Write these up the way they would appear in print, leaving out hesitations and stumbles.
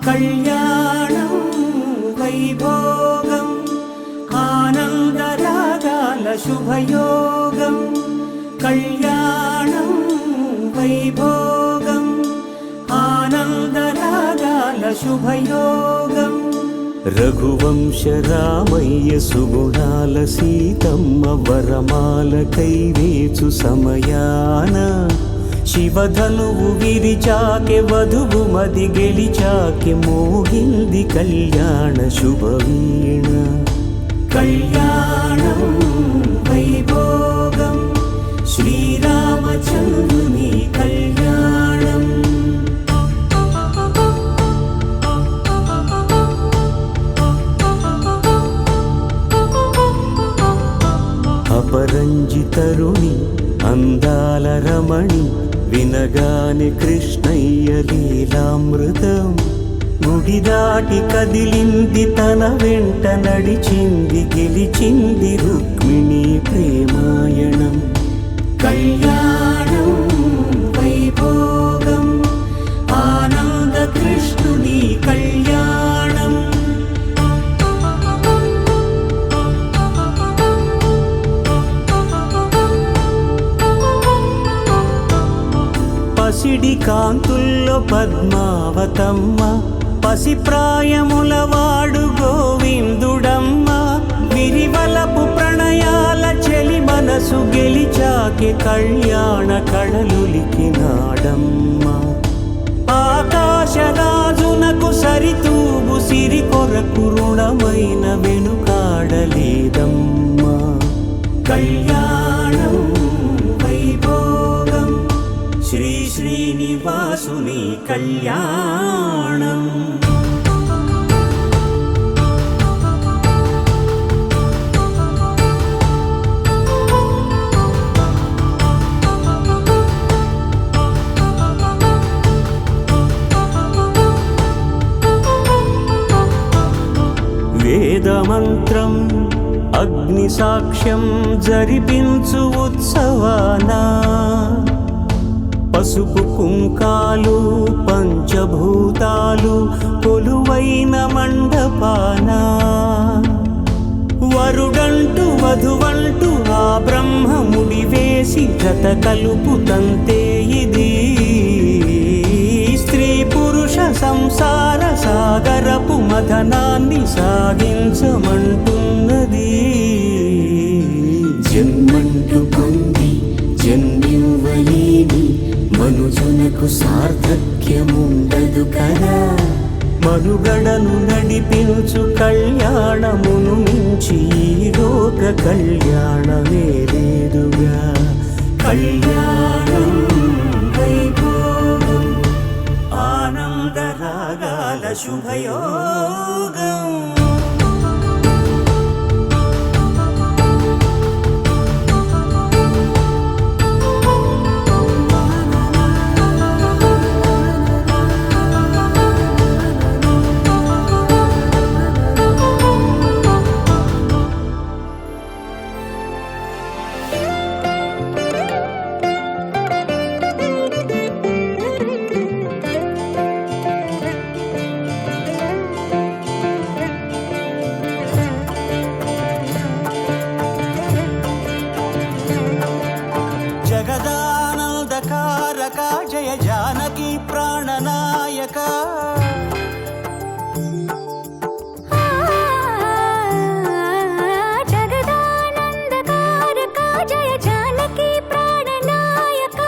కళ్యాణం వైభోగం ఆనందరాగాల శుభయోగం కళ్యాణం వైభోగం ఆనందరాగాల శుభయోగం రఘువంశ రామయ్య సుగుణాల సీతమ్మ వరమాల కైవేచు సమయాన శివధనువు విరిచాకె వధువు మది గెలిచాకె మోగింది కళ్యాణ శుభవీణ కళ్యాణం వైభోగం శ్రీరామచంద్రుని కళ్యాణం అపరంజి తరుణి అందాల రమణి వినగాని కృష్ణయ్య లీలామృతం గుడి దాటి కదిలింది తన వెంట నడిచింది గెలిచింది రుక్మిణి ప్రేమాయణం కళ్యాణం వైభోగం ఆనంద కృష్ణుని కళ్యాణం పసిడి కాంతుల్లో పద్మావతమ్మ పసిప్రాయముల వాడు గోవిందుడమ్మ విరివలపు ప్రణయాల చెలి మనసు గెలిచాకె కళ్యాణ కళలులికినాడమ్మ ఆకాశరాజునకు సరితూగు సిరి కొరకు రుణమైన వెనుకాడలేదమ్మ కళ్యాణం వైభోగం శ్రీ శ్రీనివాసుని కళ్యాణం వేదమంత్రం అగ్ని సాక్ష్యం జరిపించు ఉత్సవానా పసుపు కుంకాలు పంచభూతాలు కొలువైన మండపాన వరుడంటూ వధువంటూ ఆ బ్రహ్మముడి వేసి జత కలుపుతంతే ఇది స్త్రీ పురుష సంసార సాగరపు మథనాన్ని సాగించమంటున్నది జన్మంటూ పొంది జన్మివ్వలేని మనుజునకు సార్థక్యముండదు కదా మనుగడను నడిపించు కళ్యాణమును మించి లోక కళ్యాణమే లేదుగా కళ్యాణం వైభోగం ఆనందరాగాల శుభయోగం జగదానందకారక జయ జానకి ప్రాణనాయక జగదానందకారక జయ జానకి ప్రాణనాయక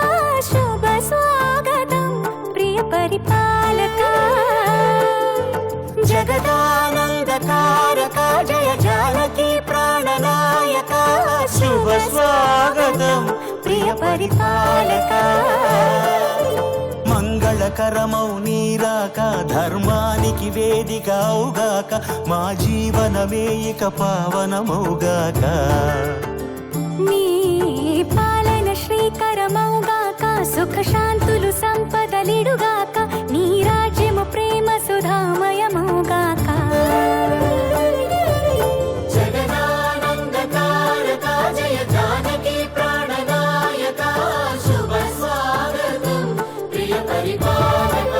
శుభ స్వాగతం ప్రియ పరిపాలక జగదానందకారక జయ జానకి ప్రాణనాయక శుభ స్వాగతం ప్రియ పరిపాలక మంగళకరమౌ నీరాక ధర్మానికి వేదికవుగాక మా జీవనమే ఇక పావనమౌగాక నీ పాలన శ్రీకరమౌగాక సుఖ శాంతులు సంపదలిడుగాక నీ రాజ్యము ప్రేమ సుధామయమౌగాక జగదానందకారక జయ జానకి ప్రాణనాయక శుభ స్వాగతం ప్రియ పరిపాలక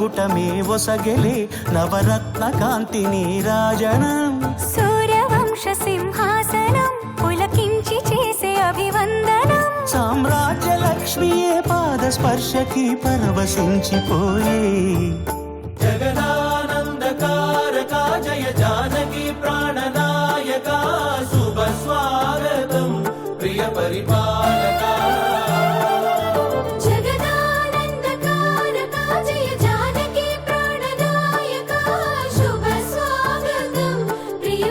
మకుటమే ఒసగెలే నవరత్న కాంతి నీరాజనం సూర్యవంశ సింహాసనం పులకించి చేసే అభివందనం సామ్రాజ్య లక్ష్మియే పాద స్పర్శకి పరవశించిపోయే జగదానందకారక జయ జానకి ప్రాణనాయక శుభ స్వాగతం ప్రియ పరిపాలక జగదానందకారక జయ జానకి ప్రాణనాయక శుభ స్వాగతం ప్రియ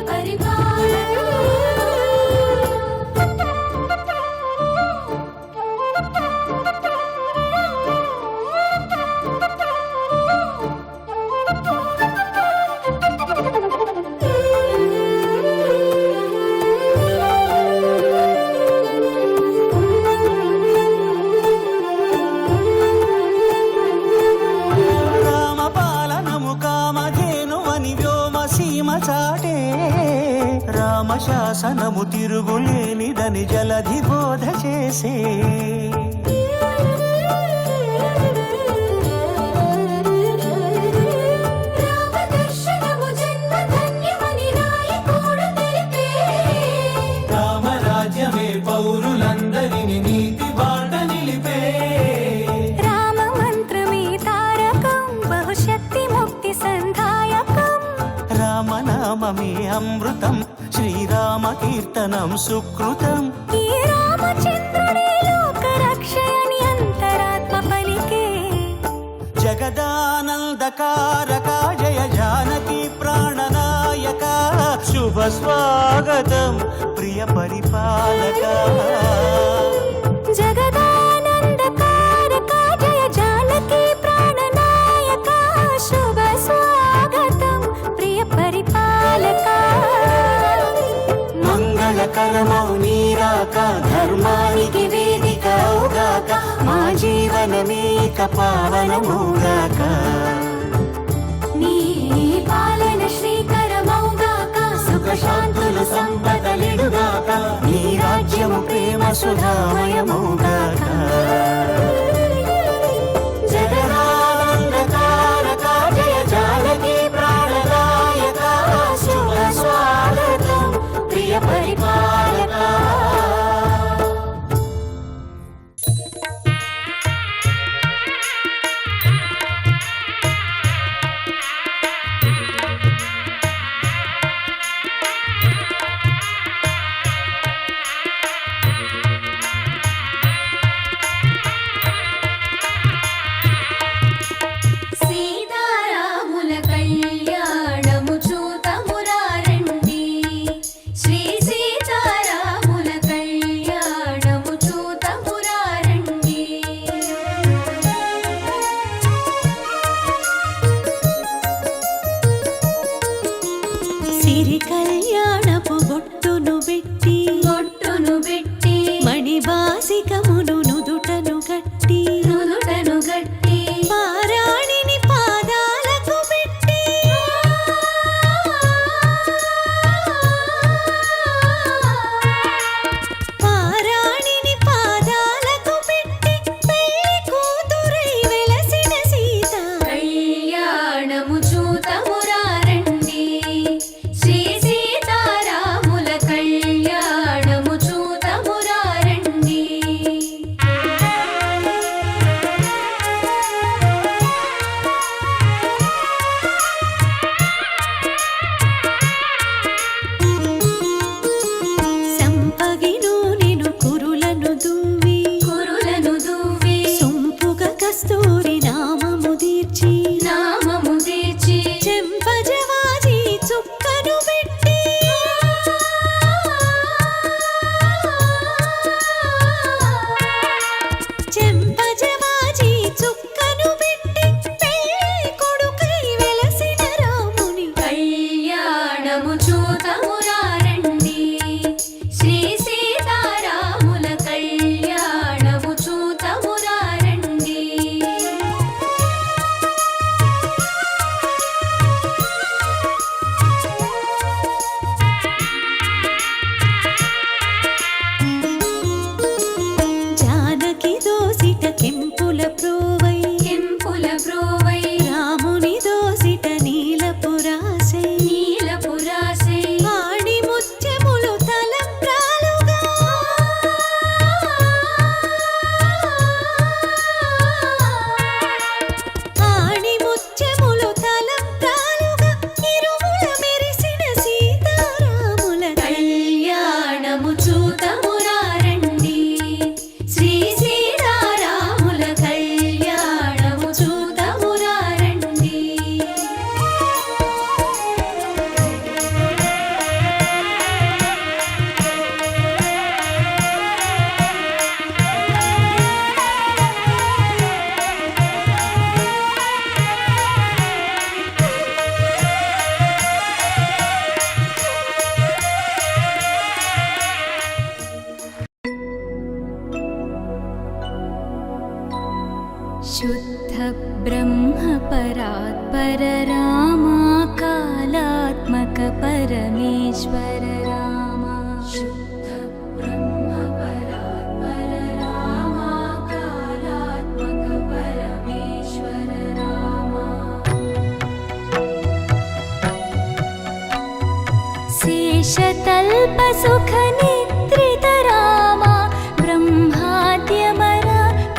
రామపాలనము కామధేనువని వ్యోమ సీమ చాటే రామశాసనము తిరుగులేనిదని జలధి బోధ చేసే రామదర్శనము జన్మధన్యమని నాయకుడు తెలిపే రామరాజ్యమే పౌరులందరిని నీతి బాట నిలిపే రామ మంత్రమే తారకం బహుశక్తి ముక్తి సంధాయకం రామనామమే అమృతం శ్రీరామ కీర్తనం సుకృతం ఈ రామచంద్రుడే లోక రక్షయని అంతరాత్మ పలికే జగదానందకారక జయ జానకి ప్రాణనాయక శుభ స్వాగతం ప్రియ పరిపాలక జగదానందకారక జయ జానకి ప్రాణనాయక శుభ స్వాగతం ప్రియ పరిపాలక మంగళకరమౌ నీరాక ధర్మానికి వేదిక అవుగాక మా జీవనమే ఇక పావనమౌగాక నీ పాలన శ్రీకరమౌగాక సుఖ శాంతులు సంపదలిడుగాక నీ రాజ్యము ప్రేమ సుధామయమౌగాక జగదానందకారక జయ జానకి ప్రాణనాయక శుభ స్వాగతం ప్రియ పరిపాలక शुद्ध ब्रह्म परात्पर रामा कालात्मक परमेश्वर रामा शुद्ध ब्रह्म परात्पर रामा कालात्मक परमेश्वर रामा शेषतल्प सुख निद्रित रामा ब्रह्माद्यमर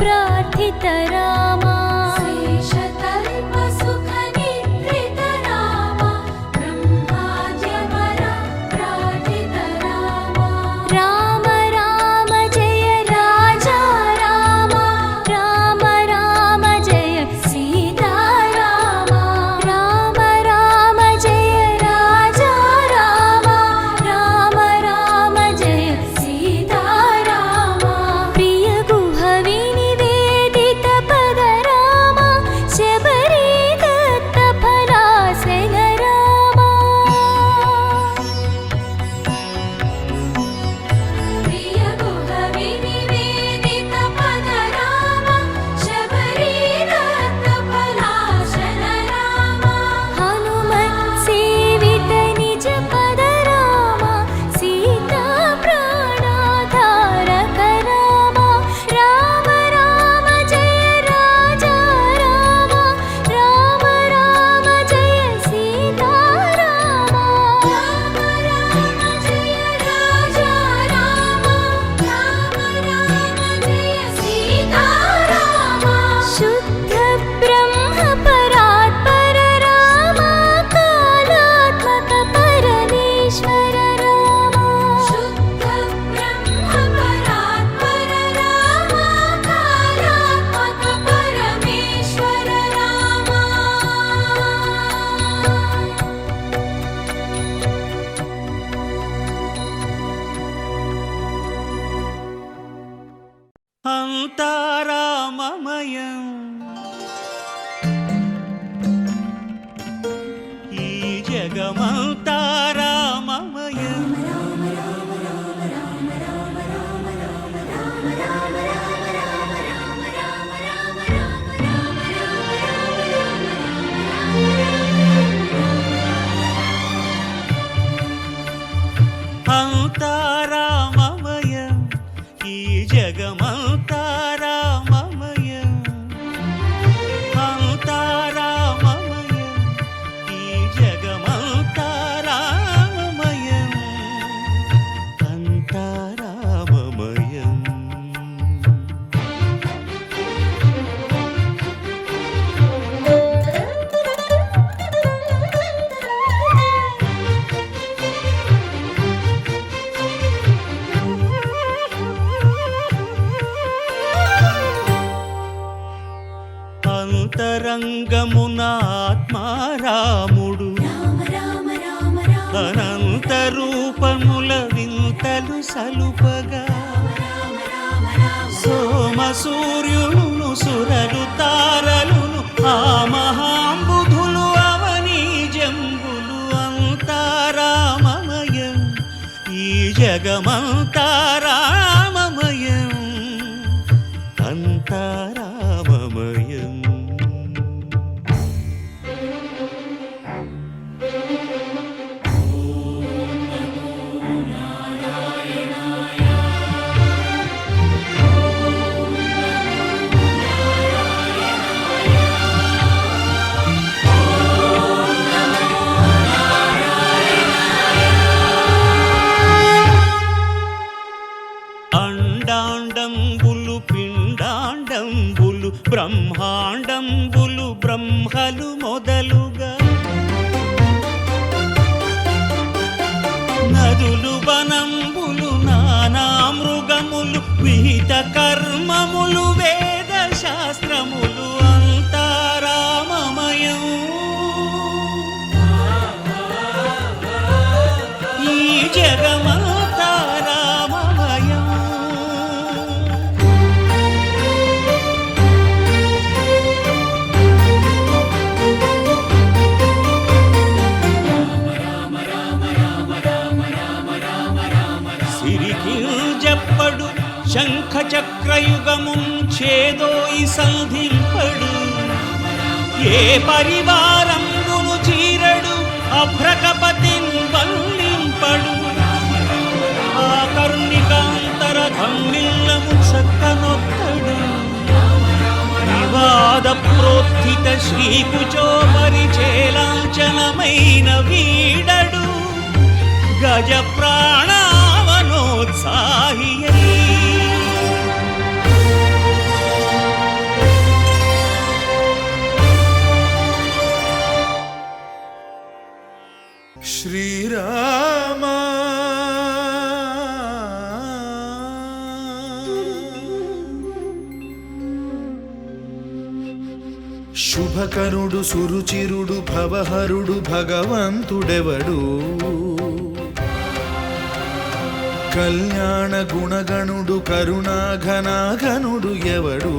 प्रार्थित रामा शेषतल्प सुख निद्रित रामा ब्रह्माद्यमर प्रार्थित रामा राम राम जय राजा रामा राम राम जय सीता रामा राम राम जय राजा रामा राम राम जय सीता रामा प्रिय गुह विनिवेदित पद रामा शबरी दत्त फलासन रामा प्रिय गुह विनिवेदित पद रामा शबरी दत्त फलासन रामा हनुमत् सेवित निज पद रामा सीता प्राणाधारक रामा राम राम जय राजा रामा राम राम जय सीता रामा राम राम जय राजा रामा राम राम जय सीता रामा शुद्ध ब्रह्म परात्पर रामा कालात्मक परमेश्वर रामा शुद्ध ब्रह्म परात्पर रामा कालात्मक परमेश्वर रामा అంతారామమయం ఈ జగమంతారామమయం అంతారామమయం ఈ జగమంతారామమయం అంతారామమయం ఈ జగమంతారామమయం అంతారామమయం అంతరంగమున ఆత్మారాముడు అనంత రూపముల వింతలు సలుపగా సోమ సూర్యులను సురలు తారలును ఆ మహాంబుధులు అవనీ జంబులు అంతారామమయం ఈ జగమంతారామమయం అంతారామమయం అండాండంబులు పిండాండంబులు బ్రహ్మాండంబులు బ్రహ్మలు మొదలుగా నదులు వనంబులు నానా మృగములు విహిత కర్మములు వేద శాస్త్రములు అంతారామమయం ఈ జగమంతారామమయం సిరికి జప్పడు శంఖ చక్రయుగమున్ చేదోయి సంధింపడు ఏ పరివారంబును చీరడు అభ్రకపతిన్ వల్లింపడు ఆ కర్ణికాంతర ధమ్మిల్లము చక్కనొక్కడు వివాద ప్రోత్థిత శ్రీకుచో పరిచేలాంఛనమైన వీడడు గజ ప్రాణావనోత్సాహియై శ్రీరామ శుభకరుడు సురుచిరుడు భవహరుడు భగవంతుడెవడు కళ్యాణ గుణగణుడు కరుణాఘనాఘనుడు ఎవడు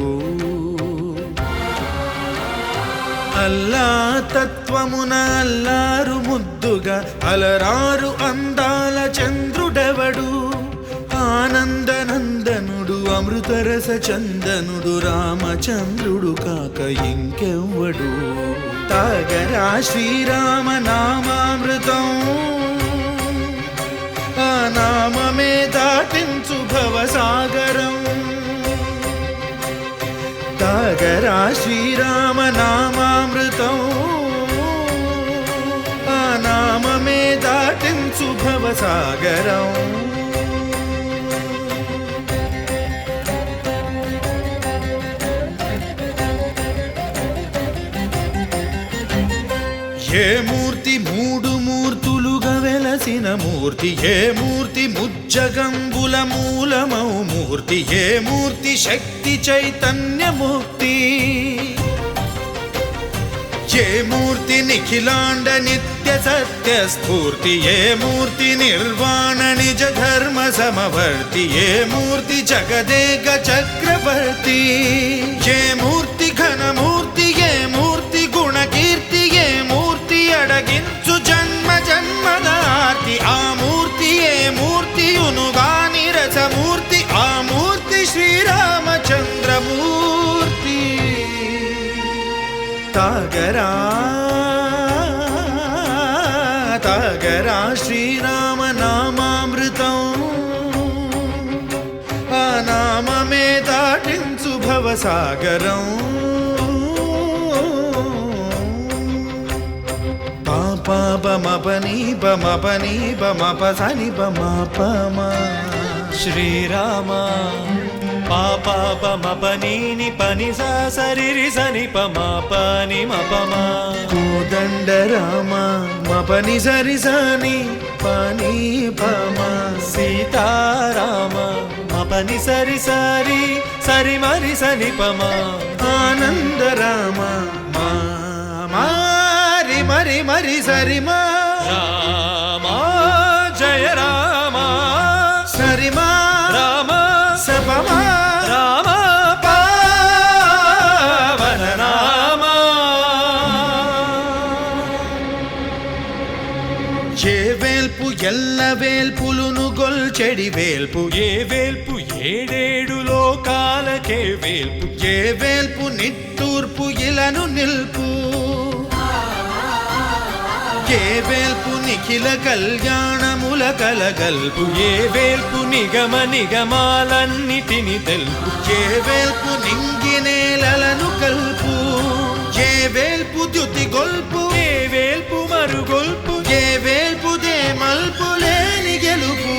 అల్లా తత్వమున అల్లారు ముద్దుగా అలరారు అందాల చంద్రుడెవడు ఆనందనందనుడు అమృతరస చందనుడు రామచంద్రుడు కాక ఇంకెవ్వడు తాగరా శ్రీరామ నామామృతం ఆ నామమే దాటించు భవసాగరం తాగరా శ్రీరామ నామామృతం ఆ నామమే దాటించు భవసాగరం ఏ మూర్తి మూడు మూర్తులుగా వెలసిన మూర్తి ఏ మూర్తి ముజ్జగంబుల మూలమౌ మూర్తి ఏ మూర్తి శక్తి చైతన్యముక్తి ఏ మూర్తి నిఖిలాండ నిత్య సత్య స్ఫూర్తి ఏ మూర్తి నిర్వాణ నిజ ధర్మ సమవర్తి ఏ మూర్తి జగదేక చక్రవర్తి ఏ మూర్తి ఘనమూర్తి ఏ మూర్తి గుణకీర్తి ఏ మూర్తి అడగించు జన్మ జన్మదార్తి ఆ మూర్తి ఏ మూర్తి ఉనుగాని రసమూర్తి ఆ మూర్తి శ్రీరామచంద్రమూర్తి తాగరా తాగరా శ్రీరామ నామామృతం ఆ నామమే దాటించు భవసాగరం పాపమపని బమపని బమపసని బమపమ శ్రీరామ పాపమపనీని పని సరి సని పని మపమా కోదండ రామ మపని సరి సని పని పమ సీతారామ మపని సరి సరి సరి మరి సని పమా ఆనంద రామ మారి మరి మరి సరి మా రామ జయ రామ సరి మా రామ సపమా రామ పావన రామ ఏ వేల్పు ఎల్ల వేల్పులును గొల్చెడి వేల్పు ఏ వేల్పు ఏడేడు లోకాలకే వేల్పు ఏ వేల్పు నిట్టూర్పు ఇలను నిల్పు ఏ వేల్పు నిఖిల కళ్యాణముల కలగల్పు ఏ వేల్పు నిగమ నిగమాలన్నిటిని తెలుపు ఏ వేల్పు నింగినేలను కల్పు ఏ వేల్పు ద్యుతి గొల్పు ఏ వేల్పు మరుగొల్పు ఏ వేల్పు దే మల్పు లేని గెలుపు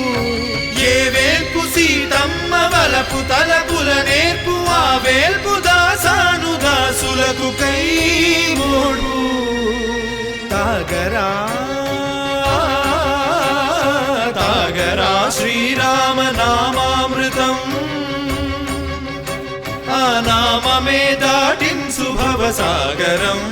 ఏ వేల్పు సీతమ్మ వలపు తలపుల నేర్పు ఆ వేల్పు దాసాను దాసులకు కై మోడు తాగరా తాగరా శ్రీరామ నామామృతం ఆ నామమే దాటించు భవసాగరం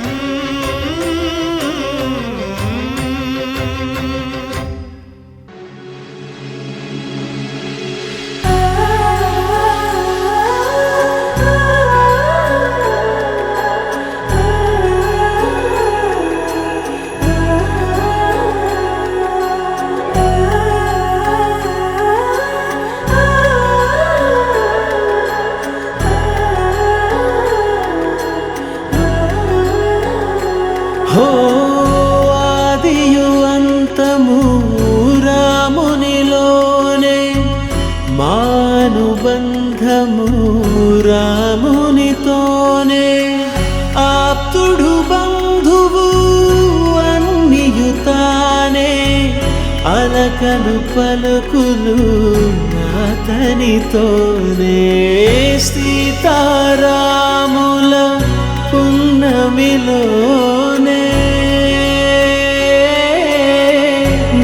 మానుబంధము రామునితోనే ఆప్తుడు బంధువు అన్నియుతానే అలకలు పలుకులు అతనితోనే సీతారాముల పున్నమిలోనే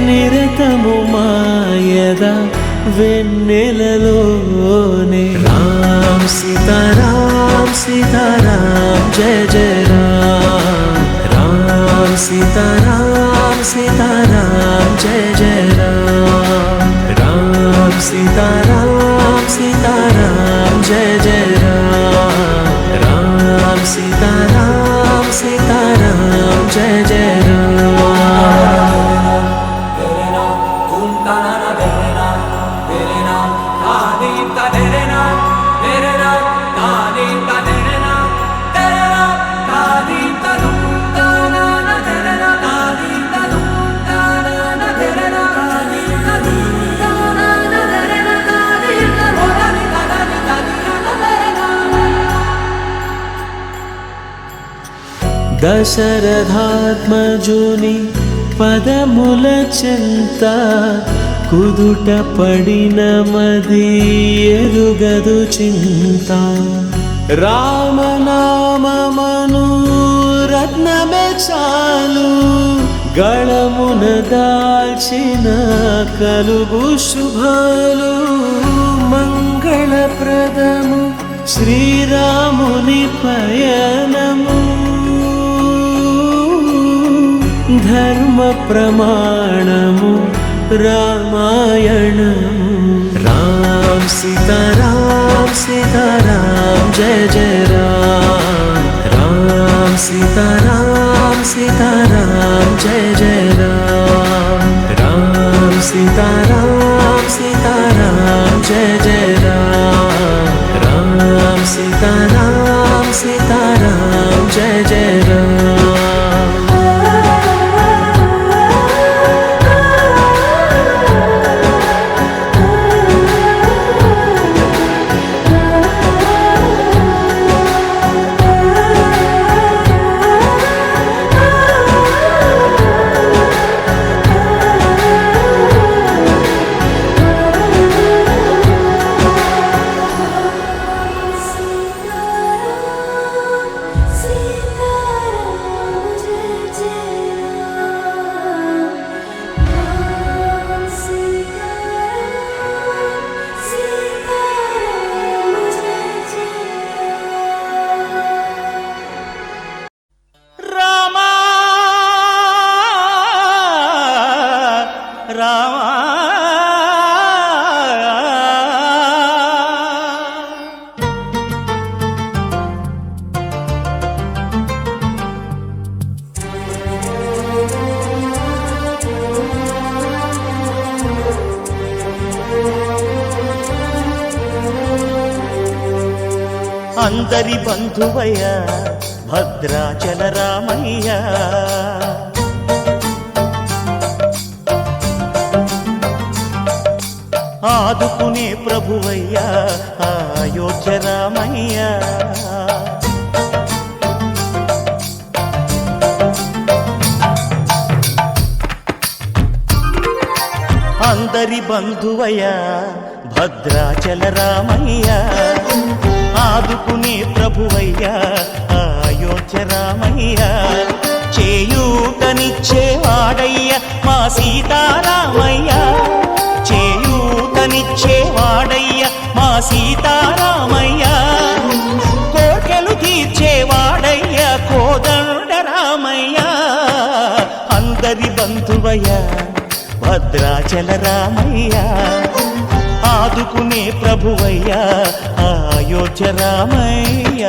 నిరతము మాయద వెన్నెలలోనే రామ్ సీతారామ్ సీతారామ్ జయ జయ రామ్ రామ్ సీతారామ్ సీతారామ్ జయ జయ రామ్ రామ్ సీతారామ్ సీతారామ్ జయ జయ రామ్ రామ్ సీతారామ్ సీతారామ్ జయ జయ రామ్ దశరథాత్మజుని పదముల చెంత కుదుట పడిన మది ఎరుగదు చింత రామనామమను రత్నమే చాలు గళమున దాల్చిన కలుగు శుభాలు మంగళప్రదము శ్రీరాముని పయనము ధర్మ ప్రమాణము రామాయణము రామ్ సీతారామ్ సీతారామ్ జయ జయ రామ్ రామ్ సీతారామ్ సీతారామ్ జయ జయ రామ్ రామ్ సీతారామ్ సీతారామ్ జయ జయ రామ్ రామ్ సీతారామ్ సీతారామ్ జయ జయ రామ్ అందరి బంధువయ్య భద్రాచల రామయ్య ఆదుకునే ప్రభువయ్య అయోధ్య రామయ్య అందరి బంధువయ్య భద్రాచల రామయ్య ఆదుకునే ప్రభువయ్య అయోధ్య రామయ్య చేయూతనిచ్చేవాడయ్య మా సీతారామయ్య చేయూతనిచ్చేవాడయ్య మా సీతారామయ్య కోర్కెలు తీర్చేవాడయ్య కోదండ రామయ్య అందరి బంధువయ్య భద్రాచల రామయ్య ఆదుకునే ప్రభువయ్య అయోధ్య రామయ్య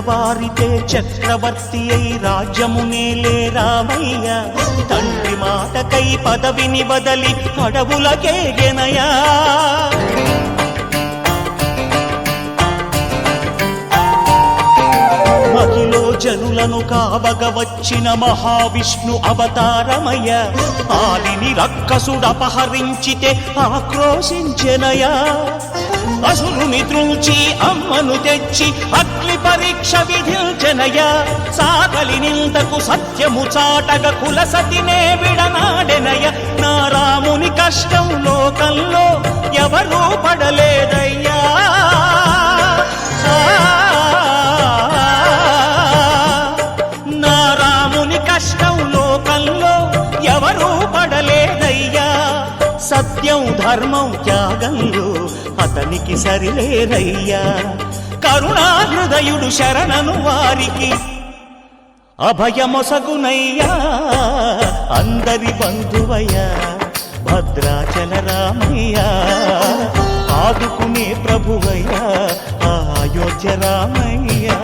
తెల్లవారితే చక్రవర్తి అయి రాజ్యమునేలే రామయ్య తండ్రి మాటకై పదవిని బదలి అడవులకేగెనయా మహిలో జనులను కావగ వచ్చిన మహావిష్ణు అవతారమయ ఆలిని రక్కసుడపహరించితే ఆక్రోశించెనయా అసురుని త్రుంచి అమ్మను తెచ్చి అగ్ని పరీక్ష విధించెనయా సాగలి నిందకు సత్యము చాటగ కులసతినే విడనాడెనయ నా రాముని కష్టం లోకంలో ఎవరూ పడలేదయ్యా కష్టం లోకంలో ఎవరూ పడలేదయ్యా సత్యం ధర్మం త్యాగంలో అతనికి సరిలేరయ్యా కరుణా హృదయుడు శరణను వారికి అభయమొసగునయ్యా అందరి బంధువయ్యా భద్రాచల రామయ్యా ఆదుకునే ప్రభువయ్యా అయోధ్య రామయ్యా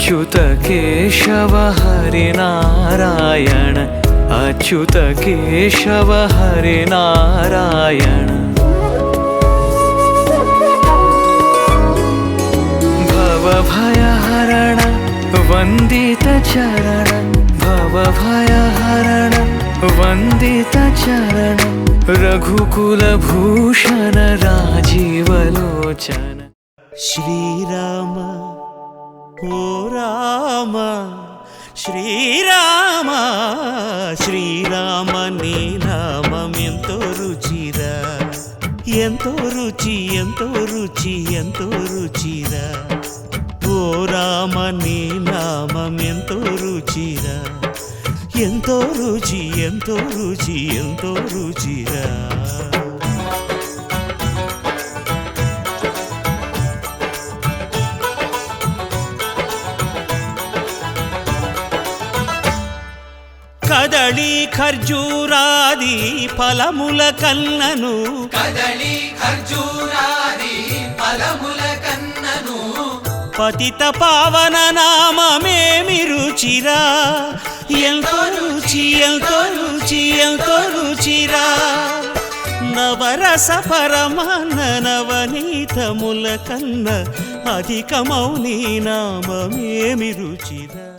अच्युत केशव हरिनारायण अच्युत केशव हरिनारायण भवभयहरण वन्दित चरण भवभयहरण वन्दित चरण रघुकुलभूषण राजीवलोचन శ్రీరామ ఓ రామ శ్రీరామ శ్రీరామ నీ నామం ఎంతో రుచిరా ఎంతో రుచి ఎంతో రుచి ఎంతో రుచిరా ఓ రామ నీ నామం ఎంతో రుచిరా ఎంతో రుచి ఎంతో రుచి ఎంతో రుచిరా కదళీ ఖర్జూరాది ఫలముల కన్నను కదళీ ఖర్జూరాది ఫలముల కన్నను పతిత పావన నామమేమి రుచిరా ఎంతో రుచి ఎంతో రుచి ఎంతో రుచిరా నవరస పరమాన్న నవనీతముల కన్న అధికమౌ నీ నామమేమి రుచిరా